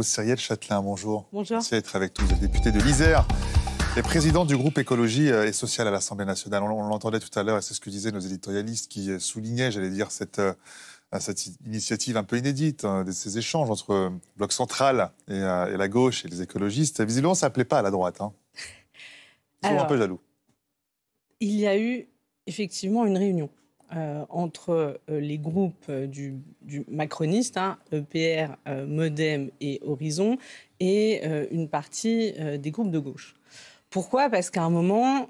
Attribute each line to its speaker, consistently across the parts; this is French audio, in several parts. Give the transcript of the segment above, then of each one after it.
Speaker 1: Cyrielle Châtelain, bonjour.
Speaker 2: Bonjour.
Speaker 1: Merci d'être avec nous, vous êtes député de l'Isère et président du groupe Écologie et Social à l'Assemblée nationale. On l'entendait tout à l'heure, et c'est ce que disaient nos éditorialistes qui soulignaient, j'allais dire, cette initiative un peu inédite, de ces échanges entre Bloc central et la gauche et les écologistes. Visiblement, ça ne plaît pas à la droite. Ils sont un peu jaloux.
Speaker 2: Il y a eu effectivement une réunion entre les groupes du macroniste, EPR, Modem et Horizon, et une partie des groupes de gauche. Pourquoi ? Parce qu'à un moment,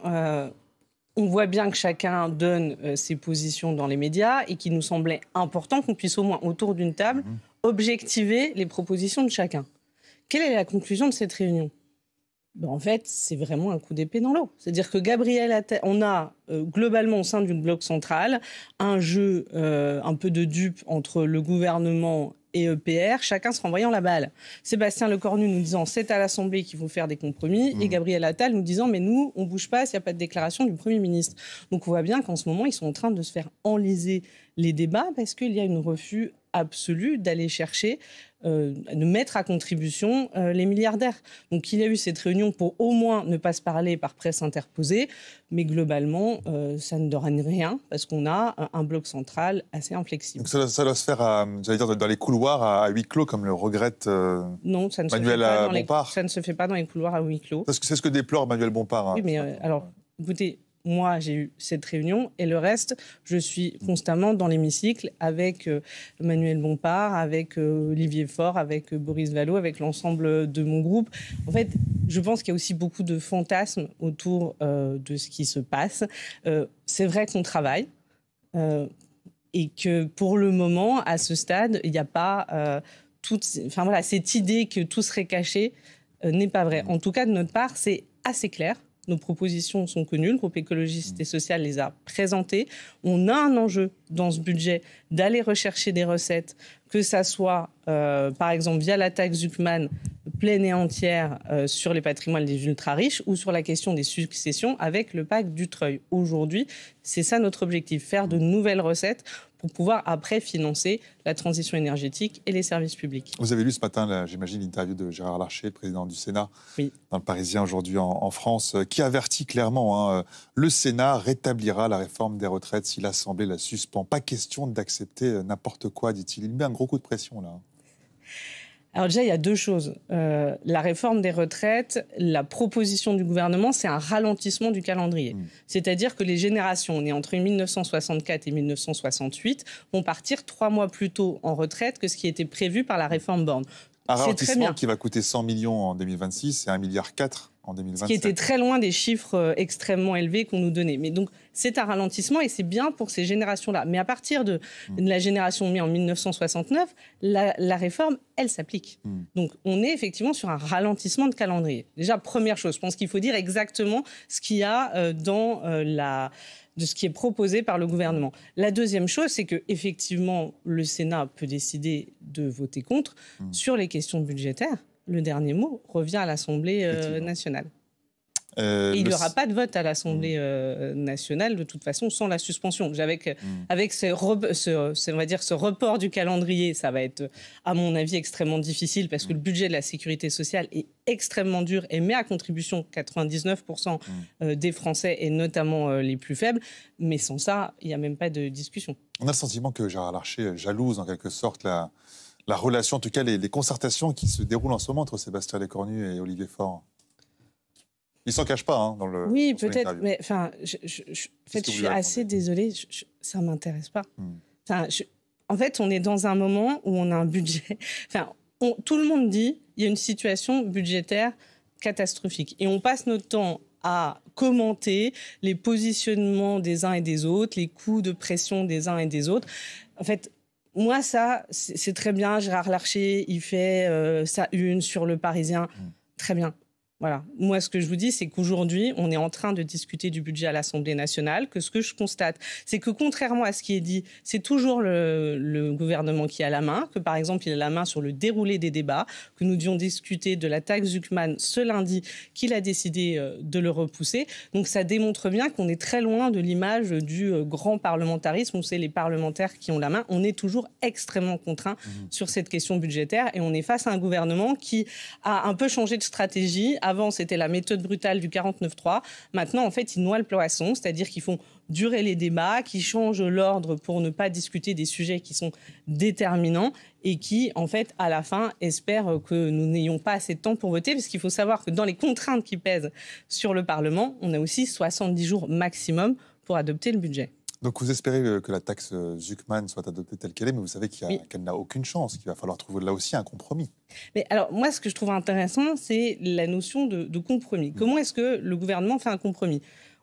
Speaker 2: on voit bien que chacun donne ses positions dans les médias et qu'il nous semblait important qu'on puisse au moins, autour d'une table, objectiver les propositions de chacun. Quelle est la conclusion de cette réunion ? En fait, c'est vraiment un coup d'épée dans l'eau. C'est-à-dire que Gabriel Attal, on a globalement au sein du bloc central un jeu un peu de dupe entre le gouvernement et EPR, chacun se renvoyant la balle. Sébastien Lecornu nous disant c'est à l'Assemblée qu'il faut faire des compromis, et Gabriel Attal nous disant mais nous, on ne bouge pas s'il n'y a pas de déclaration du Premier ministre. Donc on voit bien qu'en ce moment, ils sont en train de se faire enliser les débats parce qu'il y a un refus absolu d'aller chercher, de mettre à contribution les milliardaires. Donc il y a eu cette réunion pour au moins ne pas se parler par presse interposée, mais globalement, ça ne donne rien parce qu'on a un bloc central assez inflexible.
Speaker 1: Donc ça doit se faire, j'allais dire, dans les couloirs à huis clos, comme le regrette
Speaker 2: non, ça ne
Speaker 1: Manuel Bompard.
Speaker 2: Ça ne se fait pas dans les couloirs à huis clos.
Speaker 1: Parce que c'est ce que déplore Manuel Bompard.
Speaker 2: Oui, mais alors, écoutez, moi, j'ai eu cette réunion et le reste, je suis constamment dans l'hémicycle avec Manuel Bompard, avec Olivier Faure, avec Boris Vallaud, avec l'ensemble de mon groupe. En fait, je pense qu'il y a aussi beaucoup de fantasmes autour de ce qui se passe. C'est vrai qu'on travaille et que pour le moment, à ce stade, il n'y a pas cette idée que tout serait caché n'est pas vrai. En tout cas, de notre part, c'est assez clair. Nos propositions sont connues, le groupe écologiste et social les a présentées. On a un enjeu dans ce budget d'aller rechercher des recettes, que ça soit par exemple via la taxe Zuckman pleine et entière sur les patrimoines des ultra-riches ou sur la question des successions avec le pacte Dutreil. Aujourd'hui, c'est ça notre objectif, faire de nouvelles recettes pour pouvoir après financer la transition énergétique et les services publics.
Speaker 1: Vous avez lu ce matin, j'imagine, l'interview de Gérard Larcher, le président du Sénat,
Speaker 2: oui,
Speaker 1: dans le Parisien aujourd'hui en France, qui avertit clairement le Sénat rétablira la réforme des retraites si l'Assemblée la suspend. Pas question d'accepter n'importe quoi, dit-il. Il met un gros coup de pression, là.
Speaker 2: Alors déjà, il y a deux choses. La réforme des retraites, la proposition du gouvernement, c'est un ralentissement du calendrier. C'est-à-dire que les générations nées entre 1964 et 1968 vont partir 3 mois plus tôt en retraite que ce qui était prévu par la réforme Borne.
Speaker 1: Un ralentissement qui va coûter 100 millions en 2026 et 1,4 milliard en 2027.
Speaker 2: Ce qui était très loin des chiffres extrêmement élevés qu'on nous donnait. Mais donc, c'est un ralentissement et c'est bien pour ces générations-là. Mais à partir de la génération née en 1969, la réforme, elle s'applique. Donc, on est effectivement sur un ralentissement de calendrier. Déjà, première chose, je pense qu'il faut dire exactement ce qu'il y a de ce qui est proposé par le gouvernement. La deuxième chose, c'est qu'effectivement, le Sénat peut décider de voter contre sur les questions budgétaires. Le dernier mot revient à l'Assemblée nationale. Et il n'y aura pas de vote à l'Assemblée nationale, de toute façon, sans la suspension. Avec ce report du calendrier, ça va être, à mon avis, extrêmement difficile parce que le budget de la sécurité sociale est extrêmement dur et met à contribution 99% des Français et notamment les plus faibles. Mais sans ça, il n'y a même pas de discussion.
Speaker 1: On a le sentiment que Gérard Larcher jalouse en quelque sorte la relation, en tout cas les concertations qui se déroulent en ce moment entre Sébastien Lecornu et Olivier Faure. Il ne s'en cache pas dans le.
Speaker 2: Oui, peut-être, mais je suis assez désolée, ça ne m'intéresse pas. En fait, on est dans un moment où on a un budget. Tout le monde dit qu'il y a une situation budgétaire catastrophique. Et on passe notre temps à commenter les positionnements des uns et des autres, les coups de pression des uns et des autres. En fait, moi, ça, c'est très bien. Gérard Larcher, il fait sa une sur le Parisien. Très bien. Voilà. Moi, ce que je vous dis, c'est qu'aujourd'hui, on est en train de discuter du budget à l'Assemblée nationale, que ce que je constate, c'est que contrairement à ce qui est dit, c'est toujours le gouvernement qui a la main, que par exemple, il a la main sur le déroulé des débats, que nous devions discuter de la taxe Zuckman ce lundi, qu'il a décidé de le repousser. Donc ça démontre bien qu'on est très loin de l'image du grand parlementarisme, où c'est les parlementaires qui ont la main. On est toujours extrêmement contraint sur cette question budgétaire et on est face à un gouvernement qui a un peu changé de stratégie. Avant, c'était la méthode brutale du 49-3. Maintenant, en fait, ils noient le poisson, c'est-à-dire qu'ils font durer les débats, qui changent l'ordre pour ne pas discuter des sujets qui sont déterminants et qui, en fait, à la fin, espèrent que nous n'ayons pas assez de temps pour voter, parce qu'il faut savoir que dans les contraintes qui pèsent sur le Parlement, on a aussi 70 jours maximum pour adopter le budget.
Speaker 1: Donc vous espérez que la taxe Zuckman soit adoptée telle qu'elle est, mais vous savez qu'elle n'a aucune chance, qu'il va falloir trouver là aussi un compromis.
Speaker 2: Mais alors, moi, ce que je trouve intéressant, c'est la notion de compromis. Comment est-ce que le gouvernement fait un compromis?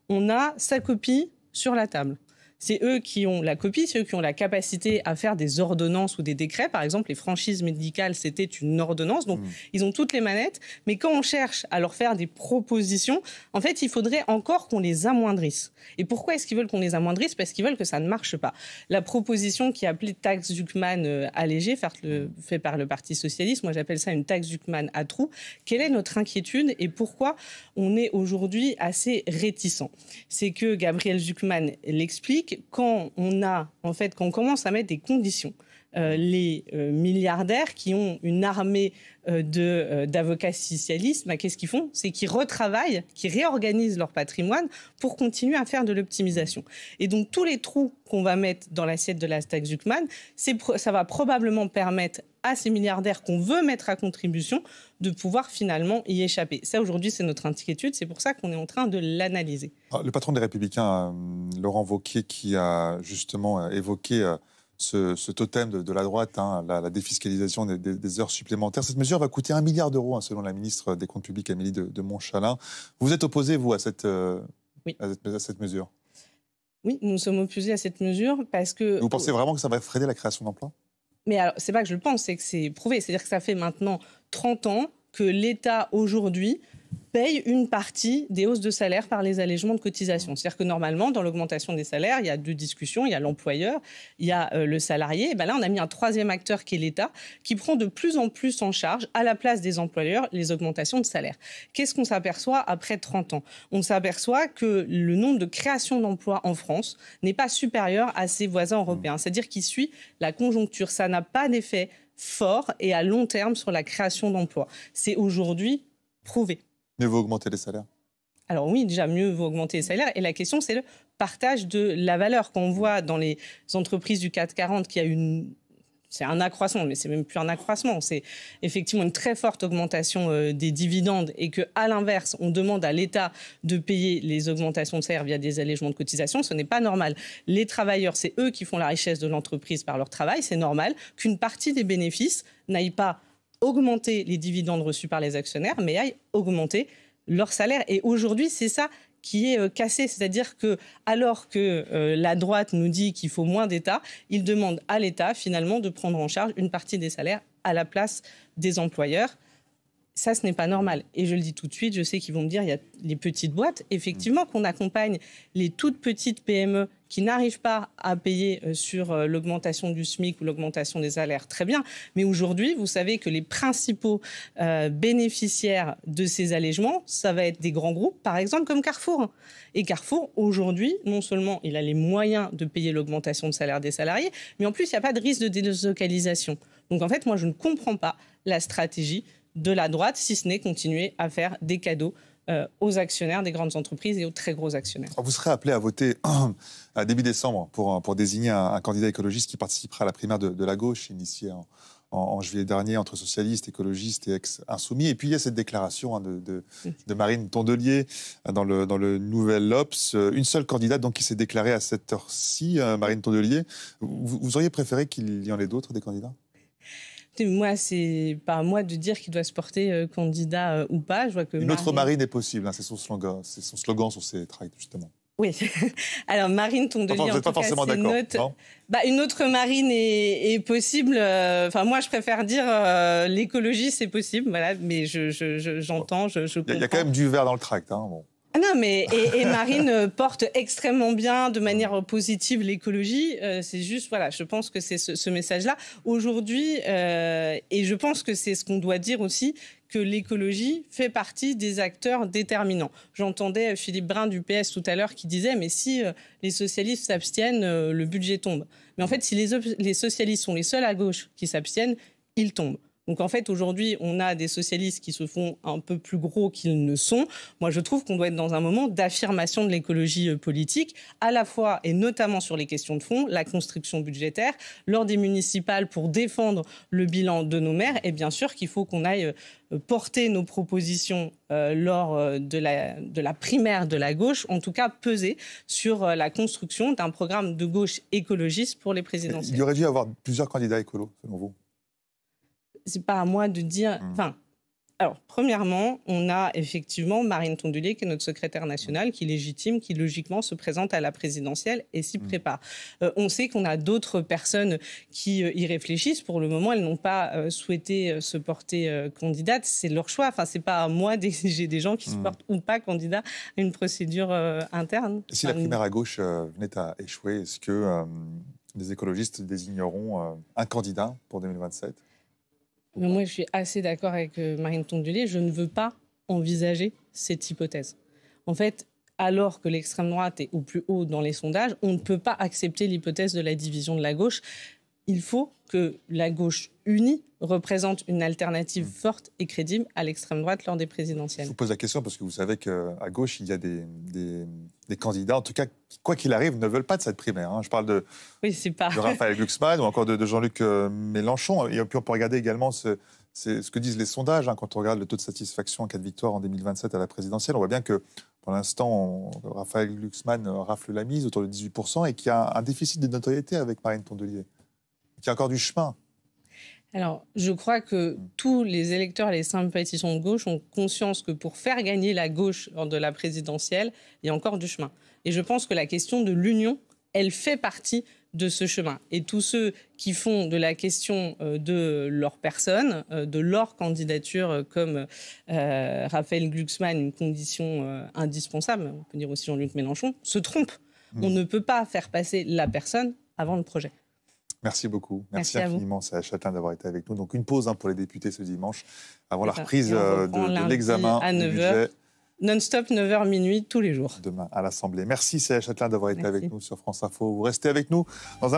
Speaker 2: On a sa copie sur la table. C'est eux qui ont la copie, c'est eux qui ont la capacité à faire des ordonnances ou des décrets. Par exemple, les franchises médicales, c'était une ordonnance. Donc, ils ont toutes les manettes. Mais quand on cherche à leur faire des propositions, en fait, il faudrait encore qu'on les amoindrisse. Et pourquoi est-ce qu'ils veulent qu'on les amoindrisse? Parce qu'ils veulent que ça ne marche pas. La proposition qui est appelée taxe Zuckman allégée, fait par le Parti socialiste, moi j'appelle ça une taxe Zuckman à trous. Quelle est notre inquiétude et pourquoi on est aujourd'hui assez réticent? C'est que Gabriel Zuckman l'explique. Quand on commence à mettre des conditions, les milliardaires qui ont une armée d'avocats socialistes, qu'est-ce qu'ils font? C'est qu'ils retravaillent, qu'ils réorganisent leur patrimoine pour continuer à faire de l'optimisation. Et donc tous les trous qu'on va mettre dans l'assiette de la taxe Zuckman, ça va probablement permettre à ces milliardaires qu'on veut mettre à contribution de pouvoir finalement y échapper. Ça, aujourd'hui, c'est notre inquiétude. C'est pour ça qu'on est en train de l'analyser.
Speaker 1: Le patron des Républicains, Laurent Wauquiez, qui a justement évoqué ce totem de la droite, la défiscalisation des heures supplémentaires. Cette mesure va coûter 1 milliard d'euros, selon la ministre des Comptes publics, Amélie de Montchalin. Vous êtes opposé, vous, à cette mesure?
Speaker 2: Oui, nous sommes opposés à cette mesure parce que...
Speaker 1: Vous pensez vraiment que ça va freiner la création d'emplois?
Speaker 2: Mais alors, c'est pas que je le pense, c'est que c'est prouvé. C'est-à-dire que ça fait maintenant 30 ans que l'État, aujourd'hui, paye une partie des hausses de salaire par les allégements de cotisations. C'est-à-dire que normalement, dans l'augmentation des salaires, il y a deux discussions. Il y a l'employeur, il y a le salarié. Et là, on a mis un troisième acteur qui est l'État, qui prend de plus en plus en charge, à la place des employeurs, les augmentations de salaire. Qu'est-ce qu'on s'aperçoit après 30 ans? On s'aperçoit que le nombre de créations d'emplois en France n'est pas supérieur à ses voisins européens. C'est-à-dire qu'il suit la conjoncture. Ça n'a pas d'effet fort et à long terme sur la création d'emplois. C'est aujourd'hui prouvé.
Speaker 1: Mieux vaut augmenter les salaires?
Speaker 2: Alors oui, déjà, mieux vaut augmenter les salaires. Et la question, c'est le partage de la valeur. Quand on voit dans les entreprises du CAC 40 qu'il y a c'est un accroissement, mais c'est même plus un accroissement. C'est effectivement une très forte augmentation des dividendes et qu'à l'inverse, on demande à l'État de payer les augmentations de salaire via des allégements de cotisations. Ce n'est pas normal. Les travailleurs, c'est eux qui font la richesse de l'entreprise par leur travail. C'est normal qu'une partie des bénéfices n'aille pas augmenter les dividendes reçus par les actionnaires, mais aille augmenter leur salaire. Et aujourd'hui, c'est ça qui est cassé. C'est-à-dire que, alors que la droite nous dit qu'il faut moins d'État, ils demandent à l'État, finalement, de prendre en charge une partie des salaires à la place des employeurs. Ça, ce n'est pas normal. Et je le dis tout de suite, je sais qu'ils vont me dire, il y a les petites boîtes. Effectivement, qu'on accompagne les toutes petites PME qui n'arrivent pas à payer sur l'augmentation du SMIC ou l'augmentation des salaires, très bien. Mais aujourd'hui, vous savez que les principaux bénéficiaires de ces allégements, ça va être des grands groupes, par exemple, comme Carrefour. Et Carrefour, aujourd'hui, non seulement il a les moyens de payer l'augmentation de salaire des salariés, mais en plus, il n'y a pas de risque de délocalisation. Donc, en fait, moi, je ne comprends pas la stratégie de la droite, si ce n'est continuer à faire des cadeaux aux actionnaires des grandes entreprises et aux très gros actionnaires.
Speaker 1: Vous serez appelé à voter à début décembre pour désigner un candidat écologiste qui participera à la primaire de la gauche, initiée en juillet dernier entre socialistes, écologistes et ex-insoumis. Et puis il y a cette déclaration de Marine Tondelier dans le Nouvel Obs. Une seule candidate donc, qui s'est déclarée à cette heure-ci, Marine Tondelier. Vous auriez préféré qu'il y en ait d'autres, des candidats ?
Speaker 2: Moi, c'est pas à moi de dire qu'il doit se porter candidat ou pas. Je vois que
Speaker 1: Une autre Marine est possible, c'est son slogan sur ses tracts, justement.
Speaker 2: Oui. Alors, Marine Tondelier,
Speaker 1: enfin, vous n'êtes pas forcément d'accord, non?
Speaker 2: Une autre Marine est possible. Enfin, moi, je préfère dire l'écologie, c'est possible. Voilà, mais j'entends, je comprends.
Speaker 1: Il y a quand même du vert dans le tract. Hein, bon.
Speaker 2: Ah non, mais et Marine porte extrêmement bien, de manière positive, l'écologie. C'est juste, voilà, je pense que c'est ce message-là. Aujourd'hui, et je pense que c'est ce qu'on doit dire aussi, que l'écologie fait partie des acteurs déterminants. J'entendais Philippe Brun du PS tout à l'heure qui disait « mais si les socialistes s'abstiennent, le budget tombe ». Mais en fait, si les socialistes sont les seuls à gauche qui s'abstiennent, ils tombent. Donc en fait, aujourd'hui, on a des socialistes qui se font un peu plus gros qu'ils ne sont. Moi, je trouve qu'on doit être dans un moment d'affirmation de l'écologie politique, à la fois et notamment sur les questions de fond, la construction budgétaire, lors des municipales pour défendre le bilan de nos maires. Et bien sûr qu'il faut qu'on aille porter nos propositions lors de la primaire de la gauche, en tout cas peser sur la construction d'un programme de gauche écologiste pour les présidentielles.
Speaker 1: Il y aurait dû y avoir plusieurs candidats écolos, selon vous?
Speaker 2: C'est pas à moi de dire... Enfin, alors, premièrement, on a effectivement Marine Tondelier, qui est notre secrétaire nationale, qui est légitime, qui logiquement se présente à la présidentielle et s'y prépare. On sait qu'on a d'autres personnes qui y réfléchissent. Pour le moment, elles n'ont pas souhaité se porter candidate. C'est leur choix. Enfin, c'est pas à moi j'ai des gens qui se portent ou pas candidats à une procédure interne.
Speaker 1: Si la primaire à gauche venait à échouer, est-ce que les écologistes désigneront un candidat pour 2027 ?
Speaker 2: Mais moi, je suis assez d'accord avec Marine Tondelier. Je ne veux pas envisager cette hypothèse. En fait, alors que l'extrême droite est au plus haut dans les sondages, on ne peut pas accepter l'hypothèse de la division de la gauche. Il faut que la gauche unie représente une alternative forte et crédible à l'extrême droite lors des présidentielles.
Speaker 1: Je vous pose la question parce que vous savez qu'à gauche, il y a des candidats, en tout cas, quoi qu'il arrive, ne veulent pas de cette primaire. Hein. Je parle de Raphaël Glucksmann ou encore de Jean-Luc Mélenchon. Et puis on peut regarder également ce que disent les sondages. Hein. Quand on regarde le taux de satisfaction en cas de victoire en 2027 à la présidentielle, on voit bien que pour l'instant, Raphaël Glucksmann rafle la mise autour de 18% et qu'il y a un déficit de notoriété avec Marine Tondelier. Il y a encore du chemin.
Speaker 2: Alors, je crois que tous les électeurs et les sympathisants de gauche ont conscience que pour faire gagner la gauche lors de la présidentielle, il y a encore du chemin. Et je pense que la question de l'union, elle fait partie de ce chemin. Et tous ceux qui font de la question de leur personne, de leur candidature, comme Raphaël Glucksmann, une condition indispensable, on peut dire aussi Jean-Luc Mélenchon, se trompent. On ne peut pas faire passer la personne avant le projet.
Speaker 1: Merci beaucoup. Merci infiniment, Serge Chatelain, d'avoir été avec nous. Donc, une pause pour les députés ce dimanche, avant la reprise de l'examen du budget.
Speaker 2: Non-stop, 9h, minuit, tous les jours.
Speaker 1: Demain, à l'Assemblée. Merci, Serge Chatelain, d'avoir été avec nous sur France Info. Vous restez avec nous dans un